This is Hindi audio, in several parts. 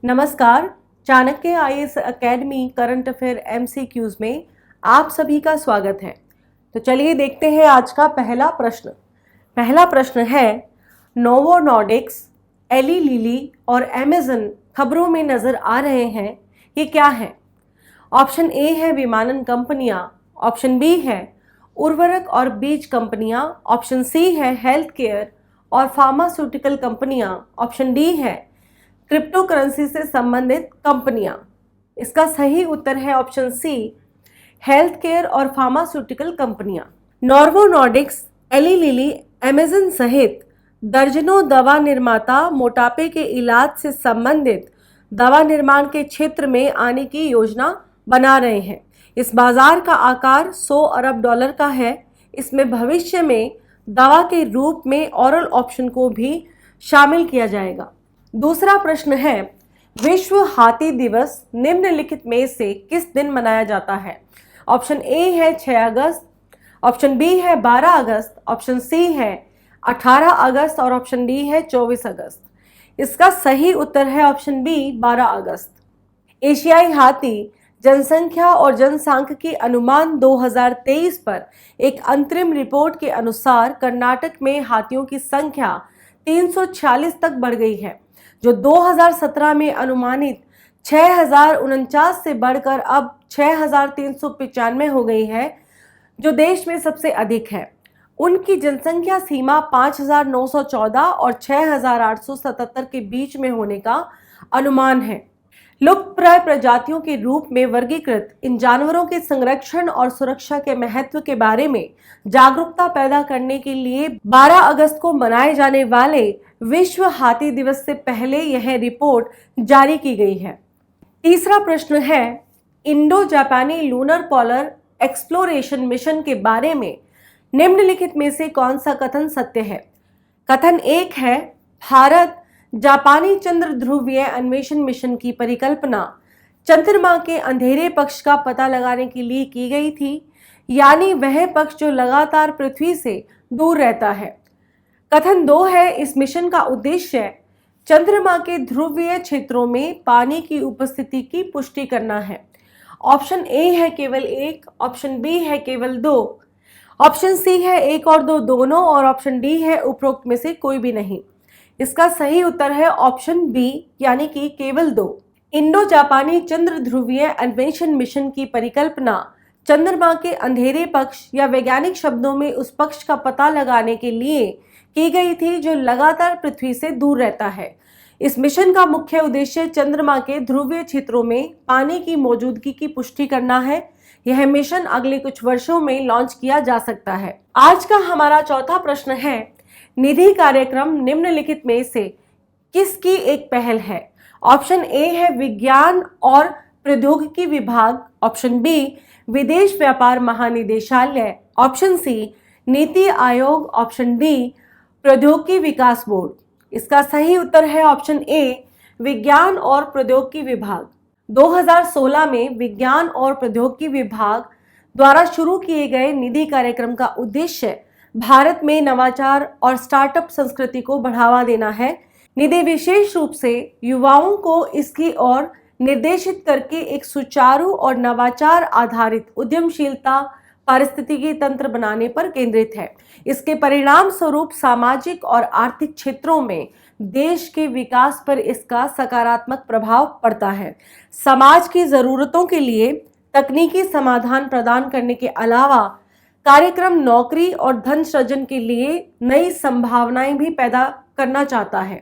नमस्कार। Chanakya IAS academy current affair MCQs में आप सभी का स्वागत है। तो चलिए देखते हैं आज का पहला प्रश्न। पहला प्रश्न है, नोवो नॉर्डिक्स, एली लिली और अमेज़न खबरों में नजर आ रहे हैं, ये क्या है? ऑप्शन ए है विमानन कंपनियां, ऑप्शन बी है उर्वरक और बीज कंपनियां, ऑप्शन सी है हेल्थ केयर और फार्मास्यूटिकल कंपनियां, ऑप्शन डी है क्रिप्टो करेंसी से संबंधित कंपनियां। इसका सही उत्तर है ऑप्शन सी, हेल्थ केयर और फार्मास्यूटिकल कंपनियां। Novo Nordics, Eli Lilly, Amazon सहित दर्जनों दवा निर्माता मोटापे के इलाज से संबंधित दवा निर्माण के क्षेत्र में आने की योजना बना रहे हैं। इस बाजार का आकार 100 अरब डॉलर का है। इसमें भविष्य में दवा के रूप में ओरल ऑप्शन को भी शामिल किया जाएगा। दूसरा प्रश्न है, विश्व हाथी दिवस निम्नलिखित में से किस दिन मनाया जाता है? ऑप्शन ए है 6 अगस्त, ऑप्शन बी है 12 अगस्त, ऑप्शन सी है 18 अगस्त और ऑप्शन डी है 24 अगस्त। इसका सही उत्तर है ऑप्शन बी, 12 अगस्त। एशियाई हाथी जनसंख्या और जनसांख्यिकी अनुमान 2023 पर एक अंतरिम रिपोर्ट के अनुसार कर्नाटक में हाथियों की संख्या 346 तक बढ़ गई है, जो 2017 में अनुमानित 6049 से बढ़कर अब 6395 हो गई है, जो देश में सबसे अधिक है। उनकी जनसंख्या सीमा 5914 और 6877 के बीच में होने का अनुमान है। लुप्तप्राय प्रजातियों के रूप में वर्गीकृत इन जानवरों के संरक्षण और सुरक्षा के महत्व के बारे में जागरूकता पैदा करने के लिए 12 अगस्त को मनाए जाने वाले विश्व हाथी दिवस से पहले यह रिपोर्ट जारी की गई है। तीसरा प्रश्न है, इंडो जापानी लूनर पोलर एक्सप्लोरेशन मिशन के बारे में निम्नलिखित में से कौन सा कथन सत्य है? कथन एक है, भारत जापानी चंद्र ध्रुवीय अन्वेषण मिशन की परिकल्पना चंद्रमा के अंधेरे पक्ष का पता लगाने के लिए की गई थी, यानी वह पक्ष जो लगातार पृथ्वी से दूर रहता है। कथन दो है, इस मिशन का उद्देश्य चंद्रमा के ध्रुवीय क्षेत्रों में पानी की उपस्थिति की पुष्टि करना है। ऑप्शन ए है केवल 1, ऑप्शन बी है केवल 2, ऑप्शन सी है 1 और 2 दोनों और ऑप्शन डी है उपरोक्त में से कोई भी नहीं। इसका सही उत्तर है ऑप्शन बी, यानी कि केवल 2। इंडो जापानी चंद्र ध्रुवीय अन्वेषण मिशन की परिकल्पना चंद्रमा के अंधेरे पक्ष या वैज्ञानिक शब्दों में उस पक्ष का पता लगाने के लिए की गई थी जो लगातार पृथ्वी से दूर रहता है। इस मिशन का मुख्य उद्देश्य चंद्रमा के ध्रुवीय क्षेत्रों में पानी की मौजूदगी की पुष्टि करना है। यह मिशन अगले कुछ वर्षों में लॉन्च किया जा सकता है। आज का हमारा चौथा प्रश्न है, निधि कार्यक्रम निम्नलिखित में से किसकी एक पहल है? ऑप्शन ए है विज्ञान और प्रौद्योगिकी विभाग, ऑप्शन बी विदेश व्यापार महानिदेशालय, option C NITI Aayog, option D प्रौद्योगिकी विकास बोर्ड। इसका सही उत्तर है ऑप्शन ए, विज्ञान और प्रौद्योगिकी विभाग। 2016 में विज्ञान और प्रौद्योगिकी विभाग द्वारा शुरू किए गए निधि कार्यक्रम का उद्देश्य भारत में नवाचार और स्टार्टअप संस्कृति को बढ़ावा देना है। निधि विशेष रूप से युवाओं को इसकी ओर निर्देशित करके एक सुचारू और नवाचार आधारित उद्यमशीलता पारिस्थितिकी तंत्र बनाने पर केंद्रित है। इसके परिणाम स्वरूप सामाजिक और आर्थिक क्षेत्रों में देश के विकास पर इसका सकारात्मक प्रभाव पड़ता है। समाज की जरूरतों के लिए तकनीकी समाधान प्रदान करने के अलावा कार्यक्रम नौकरी और धन सृजन के लिए नई संभावनाएं भी पैदा करना चाहता है।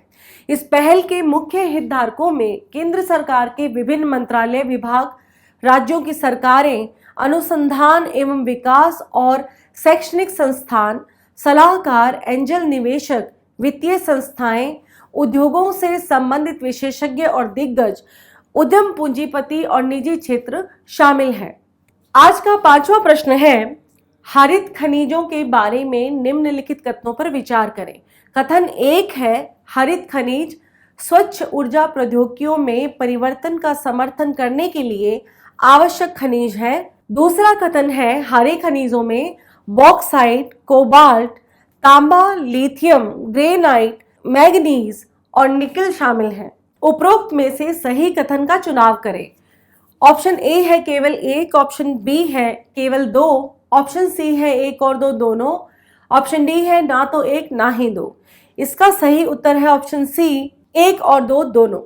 इस पहल के मुख्य हितधारकों में केंद्र सरकार के विभिन्न मंत्रालय, विभाग, राज्यों की सरकारें, अनुसंधान एवं विकास और शैक्षणिक संस्थान, सलाहकार, एंजल निवेशक, वित्तीय संस्थाएं, उद्योगों से संबंधित विशेषज्ञ और दिग्गज उद्यम पूंजीपति और निजी क्षेत्र शामिल हैं। आज का पांचवा प्रश्न है, हरित खनिजों के बारे में निम्नलिखित कथनों पर विचार करें। कथन एक है, हरित खनिज स्वच्छ ऊर्जा प्रौद्योगिकियों में परिवर्तन का समर्थन करने के लिए आवश्यक खनिज है। दूसरा कथन है, हरे खनिजों में बॉक्साइट, कोबाल्ट, तांबा, लिथियम, ग्रेनाइट, मैग्नीज और निकल शामिल हैं। उपरोक्त में से सही कथन का चुनाव करें। ऑप्शन ए है केवल एक, ऑप्शन बी है केवल दो, ऑप्शन सी है एक और दो दोनों, ऑप्शन डी है ना तो एक ना ही दो। इसका सही उत्तर है ऑप्शन सी, एक और दो दोनों।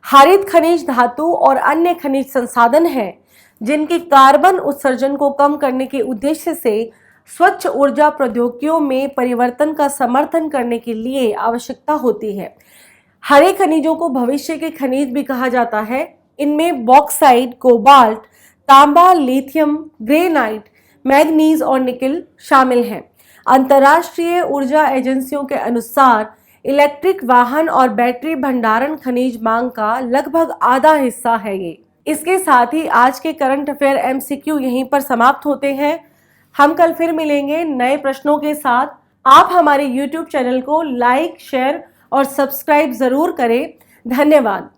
हरित खनिज धातु और अन्य खनिज संसाधन हैं जिनके कार्बन उत्सर्जन को कम करने के उद्देश्य से स्वच्छ ऊर्जा प्रौद्योगिकियों में परिवर्तन का समर्थन करने के लिए आवश्यकता होती है। हरे खनिजों को भविष्य के खनिज भी कहा जाता है। इनमें बॉक्साइट, कोबाल्ट, तांबा, लिथियम, ग्रेनाइट, मैग्नीज और निकल शामिल हैं। अंतर्राष्ट्रीय ऊर्जा एजेंसियों के अनुसार इलेक्ट्रिक वाहन और बैटरी भंडारण खनिज मांग का लगभग आधा हिस्सा है ये। इसके साथ ही आज के करंट अफेयर एमसीक्यू यहीं पर समाप्त होते हैं। हम कल फिर मिलेंगे नए प्रश्नों के साथ। आप हमारे YouTube चैनल को लाइक, शेयर और सब्सक्राइब जरूर करें। धन्यवाद।